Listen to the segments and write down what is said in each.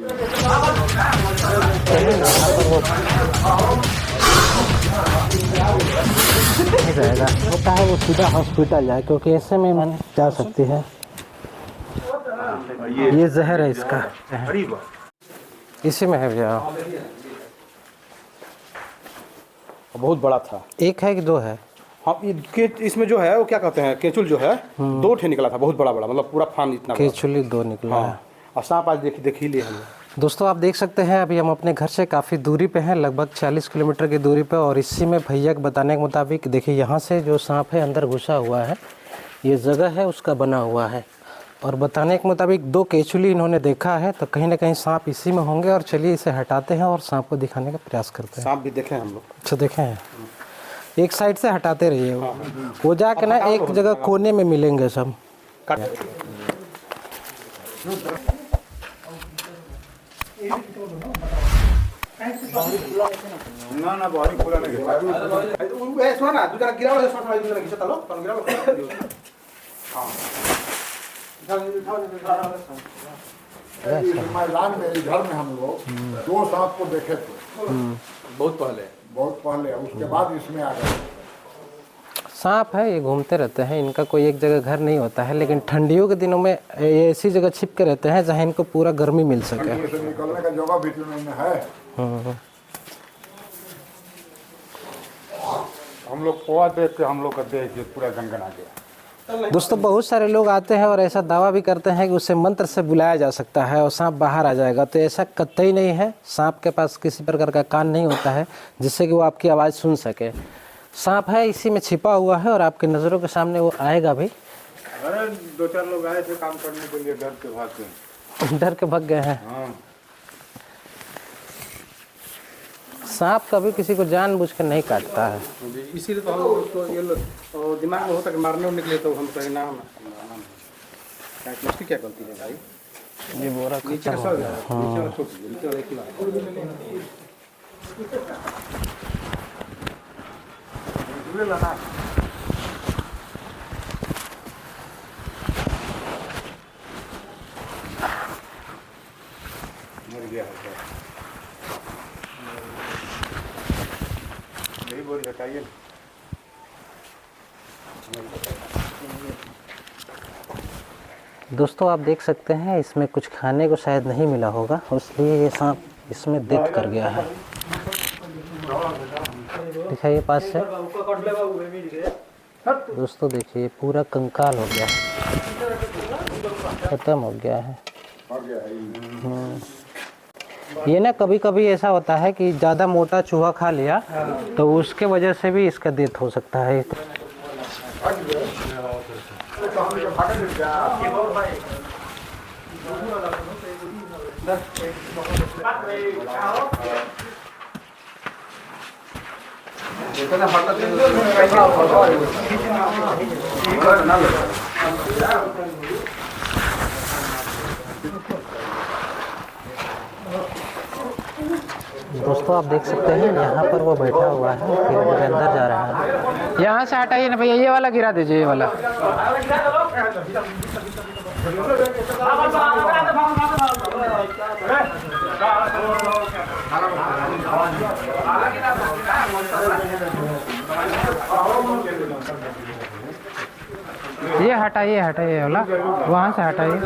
नहीं जाएगा, होता है वो सीधा हॉस्पिटल जाए, क्योंकि ऐसे में मैंने जा सकती है। ये जहर है इसका, इसी में है भैया। बहुत बड़ा था। एक है कि दो है? हाँ, इसमें जो है वो क्या कहते हैं, केचुल जो है 2 ठे निकला था, बहुत बड़ा बड़ा, मतलब पूरा फान इतना बड़ा। केचुली 2 निकला है। और सांप आज देख ही लिए हम लोग। दोस्तों आप देख सकते हैं अभी हम अपने घर से काफ़ी दूरी पे हैं, लगभग 40 किलोमीटर की दूरी पे, और इसी में भैया के बताने के मुताबिक देखिए यहाँ से जो सांप है अंदर घुसा हुआ है, ये जगह है उसका बना हुआ है, और बताने के मुताबिक 2 केचुली इन्होंने देखा है, तो कहीं ना कहीं सांप इसी में होंगे। और चलिए इसे हटाते हैं और सांप को दिखाने का प्रयास करते हैं। सांप भी देखे हम लोग। अच्छा देखे हैं, एक साइड से हटाते रहिए, वो जाके ना एक जगह कोने में मिलेंगे सब। ना ना बाहरी खुला नहीं है। सुना ना, दूसरा गिरा वाला शॉट वाला दूसरा खींचा लो, तो गिरा लो। हां, मैदान में इधर में हम लोग 2 सांप को देखे थे, बहुत पहले, उसके बाद इसमें आ गए। सांप है, ये घूमते रहते हैं, इनका कोई एक जगह घर नहीं होता है, लेकिन ठंडियों के दिनों में ये ऐसी जगह छिप के रहते हैं जहाँ इनको पूरा गर्मी मिल सके। निकलने का जगह भी तो नहीं है। हम लोग पोहा देख के हम लोग का देख के पूरा गनगना गया। दोस्तों बहुत सारे लोग आते हैं और ऐसा दावा भी करते हैं कि उसे मंत्र से बुलाया जा सकता है और सांप बाहर आ जाएगा, तो ऐसा कतई नहीं है। सांप के पास किसी प्रकार का कान नहीं होता है जिससे कि वो आपकी आवाज़ सुन सके। सांप है, इसी में छिपा हुआ है और आपकी नज़रों के सामने वो आएगा भी। अरे 2-4 लोग आए थे काम करने के लिए, डर के भाग गए। डर के भाग गए हैं। हाँ। सांप कभी किसी को जानबूझ कर नहीं काटता है, इसीलिए तो हम लोग उसको ये दिमाग में होता कि मारने और निकले तो हम कहें ना प्लास्टिक क्या गलती है भाई। ये बोरा नीचे खत्म हो गया। नीचे वाला एक लाना मर गया है। यही बोल हटाइए। दोस्तों आप देख सकते हैं इसमें कुछ खाने को शायद नहीं मिला होगा, इसलिए ये सांप इसमें डेथ कर गया है। दिखाइए पास से। दोस्तों देखिए पूरा कंकाल हो गया, खत्म हो गया है। ये ना कभी कभी ऐसा होता है कि ज़्यादा मोटा चूहा खा लिया तो उसके वजह से भी इसका डेथ हो सकता है। दोस्तों आप देख सकते हैं यहाँ पर वो बैठा हुआ है, फिर वो अंदर जा रहा है। यहाँ से हटाइए ना भैया, ये वाला गिरा दीजिए, ये वाला। ये हटाइए हटाइए वाला, वहाँ से हटाइए।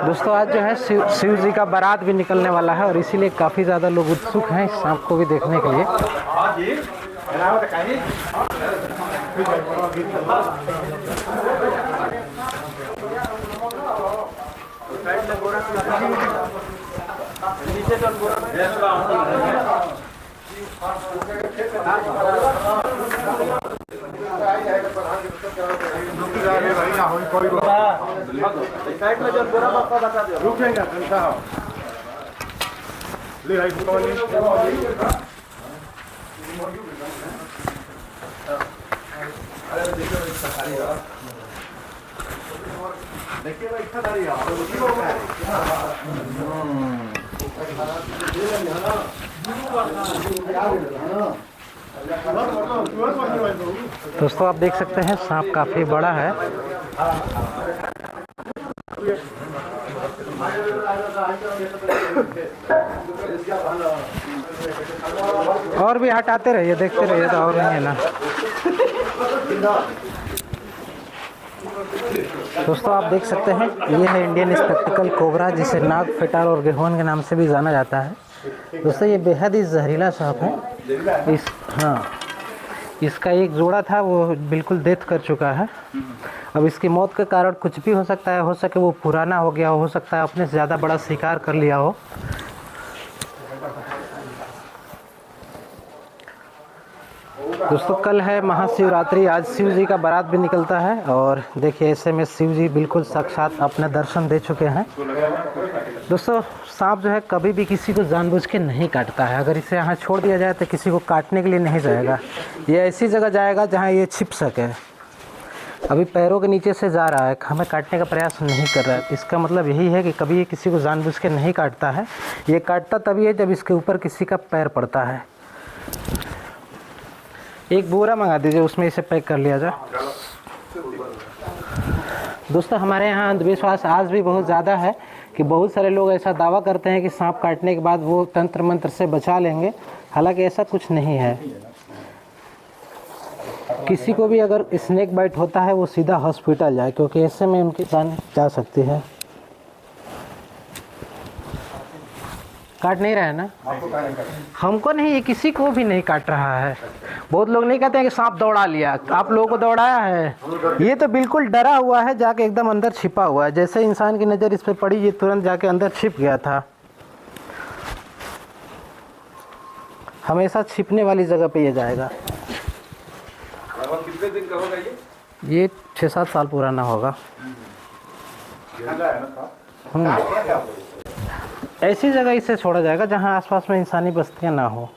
दोस्तों आज जो है शिव जी का बारात भी निकलने वाला है और इसीलिए काफ़ी ज़्यादा लोग उत्सुक हैं इस सांप को भी देखने के लिए। देखिए भाई इतना दाढ़ी है। दोस्तों आप देख सकते हैं सांप काफ़ी बड़ा है। और भी हटाते रहिए, देखते रहिए तो और नहीं है ना। दोस्तों आप देख सकते हैं ये है इंडियन स्पेक्टिकल कोबरा, जिसे नाग फेटार और गेहुअन के नाम से भी जाना जाता है। दोस्तों ये बेहद ही जहरीला सांप है। इसका एक जोड़ा था वो बिल्कुल डेथ कर चुका है। अब इसकी मौत के कारण कुछ भी हो सकता है, हो सके वो पुराना हो गया हो सकता है अपने से ज़्यादा बड़ा शिकार कर लिया हो। दोस्तों कल है महाशिवरात्रि, आज शिव जी का बारात भी निकलता है और देखिए ऐसे में शिव जी बिल्कुल साक्षात अपने दर्शन दे चुके हैं। दोस्तों सांप जो है कभी भी किसी को जानबूझ के नहीं काटता है। अगर इसे यहाँ छोड़ दिया जाए तो किसी को काटने के लिए नहीं जाएगा, ये ऐसी जगह जाएगा जहाँ ये छिप सके। अभी पैरों के नीचे से जा रहा है, हमें काटने का प्रयास नहीं कर रहा है। इसका मतलब यही है कि कभी ये किसी को जानबूझ के नहीं काटता है। ये काटता तभी है जब इसके ऊपर किसी का पैर पड़ता है। एक बोरा मंगा दीजिए, उसमें इसे पैक कर लिया जाए। दोस्तों हमारे यहाँ अंधविश्वास आज भी बहुत ज़्यादा है कि बहुत सारे लोग ऐसा दावा करते हैं कि सांप काटने के बाद वो तंत्र मंत्र से बचा लेंगे। हालांकि ऐसा कुछ नहीं है। किसी को भी अगर स्नेक बाइट होता है वो सीधा हॉस्पिटल जाए, क्योंकि ऐसे में उनकी जान जा सकती है। काट नहीं रहा है ना? हमको नहीं, ये किसी को भी नहीं काट रहा है। बहुत लोग नहीं कहते हैं कि सांप दौड़ा लिया, आप लोगों को दौड़ाया है। ये तो बिल्कुल डरा हुआ है, जाके एकदम अंदर छिपा हुआ है। जैसे इंसान की नज़र इस पे पड़ी ये तुरंत जाके अंदर छिप गया था। हमेशा छिपने वाली जगह पे ये जाएगा। कितने दिन का होगा ये 6-7 साल पुराना होगा। ऐसी जगह इसे छोड़ा जाएगा जहां आसपास में इंसानी बस्तियां ना हो।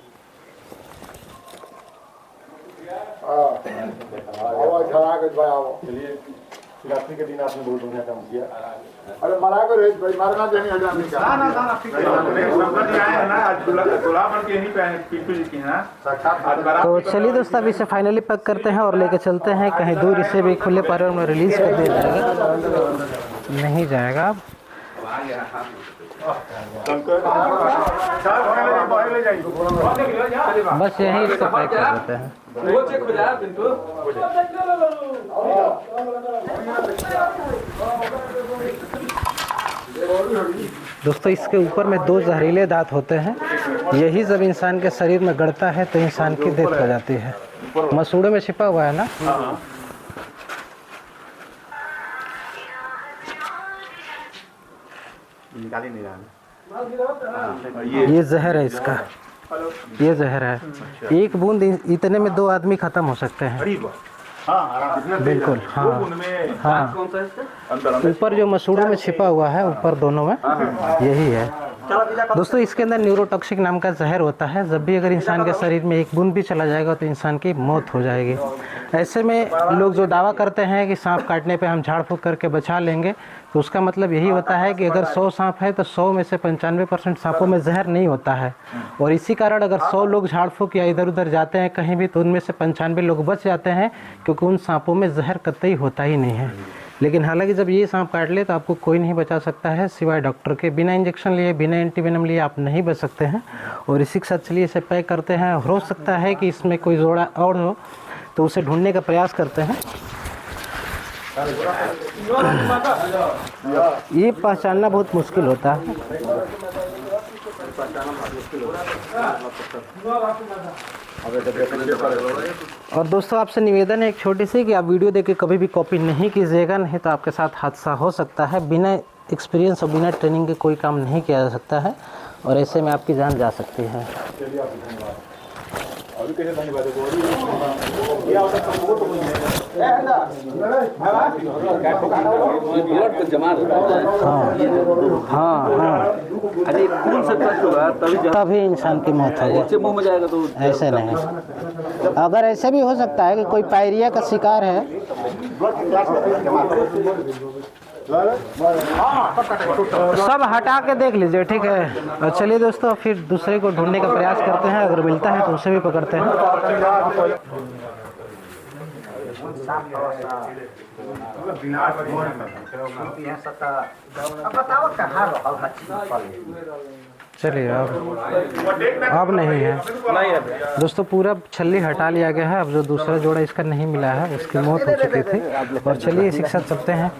शिवरात्रि के दिन आपने बहुत बढ़िया काम किया। अरे मरा कर भाई मारना देनी हजार नहीं का ना तो चलिए दोस्तों अब इसे फाइनली पैक करते हैं और लेके चलते हैं कहीं दूर। इसे भी खुले पर्यावरण में रिलीज कर दिया जाएगा। नहीं जाएगा बस यही इसको पैक कर देते हैं। दोस्तों इसके ऊपर में 2 जहरीले दांत होते हैं। यही जब इंसान के शरीर में गड़ता है तो इंसान की डेथ हो जाती है। मसूड़े में छिपा हुआ है ना। निकाल ही नहीं रहा। ये जहर है इसका, ये जहर है। एक बूंद इतने में 2 आदमी खत्म हो सकते हैं। बिल्कुल हाँ हाँ। ऊपर जो मसूड़ों में छिपा हुआ है, ऊपर दोनों में, यही है। दोस्तों इसके अंदर न्यूरोटॉक्सिक नाम का जहर होता है। जब भी अगर इंसान के शरीर में एक बूंद भी चला जाएगा तो इंसान की मौत हो जाएगी। ऐसे में लोग जो दावा करते हैं कि सांप काटने पे हम झाड़ फूँक करके बचा लेंगे, तो उसका मतलब यही होता है कि अगर 100 सांप है तो 100 में से 95% सांपों में जहर नहीं होता है। और इसी कारण अगर 100 लोग झाड़ फूँक या इधर उधर जाते हैं कहीं भी, तो उनमें से 95 लोग बच जाते हैं, क्योंकि उन सांपों में जहर कतई होता ही नहीं है। लेकिन हालांकि जब ये सांप काट ले तो आपको कोई नहीं बचा सकता है सिवाय डॉक्टर के। बिना इंजेक्शन लिए, बिना एंटीवेनम लिए आप नहीं बच सकते हैं। और इसी के साथ चलिए इसे पैक करते हैं। हो सकता है कि इसमें कोई जोड़ा और हो तो उसे ढूंढने का प्रयास करते हैं। ये पहचानना बहुत मुश्किल होता है। और दोस्तों आपसे निवेदन है एक छोटी सी, कि आप वीडियो देख के कभी भी कॉपी नहीं कीजिएगा, नहीं तो आपके साथ हादसा हो सकता है। बिना एक्सपीरियंस और बिना ट्रेनिंग के कोई काम नहीं किया जा सकता है और ऐसे में आपकी जान जा सकती है। हाँ हाँ, तभी इंसान की मौत होगी। मुंह में जाएगा तो ऐसे नहीं। अगर ऐसे भी हो सकता है कि कोई पायरिया का शिकार है, सब हटा के देख लीजिए, ठीक है। और चलिए दोस्तों, फिर दूसरे को ढूंढने का प्रयास करते हैं, अगर मिलता है तो उसे भी पकड़ते हैं। चलिए अब नहीं है दोस्तों, पूरा छल्ली हटा लिया गया है। अब जो दूसरा जोड़ा इसका नहीं मिला है, उसकी मौत हो चुकी थी। और चलिए इसी के साथ चलते हैं।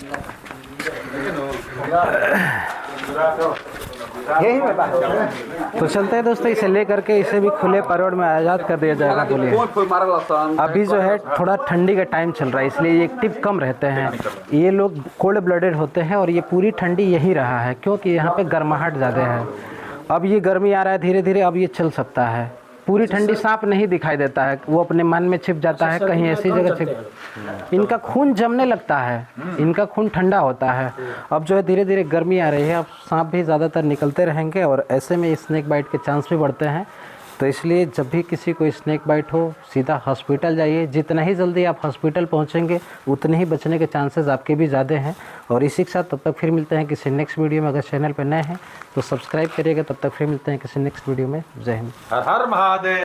तो चलते हैं दोस्तों, इसे ले करके इसे भी खुले पैरोड में आज़ाद कर दिया जाएगा। बोलिए, अभी जो है थोड़ा ठंडी का टाइम चल रहा है, इसलिए एक्टिव कम रहते हैं। ये लोग कोल्ड ब्लडेड होते हैं और ये पूरी ठंडी यही रहा है, क्योंकि यहाँ पे गर्माहट ज़्यादा है। अब ये गर्मी आ रहा है धीरे धीरे, अब ये चल सकता है। पूरी ठंडी सांप नहीं दिखाई देता है, वो अपने मन में छिप जाता है, कहीं ऐसी जगह छिप। इनका खून जमने लगता है, इनका खून ठंडा होता है। अब जो है धीरे धीरे गर्मी आ रही है, अब सांप भी ज़्यादातर निकलते रहेंगे और ऐसे में स्नेक बाइट के चांस भी बढ़ते हैं। तो इसलिए जब भी किसी को स्नेक बाइट हो, सीधा हॉस्पिटल जाइए। जितना ही जल्दी आप हॉस्पिटल पहुंचेंगे, उतने ही बचने के चांसेस आपके भी ज़्यादा हैं। और इसी के साथ तब तक फिर मिलते हैं किसी नेक्स्ट वीडियो में। अगर चैनल पर नए हैं तो सब्सक्राइब करिएगा। तब तक फिर मिलते हैं किसी नेक्स्ट वीडियो में। जय हिंद। हर हर महादेव।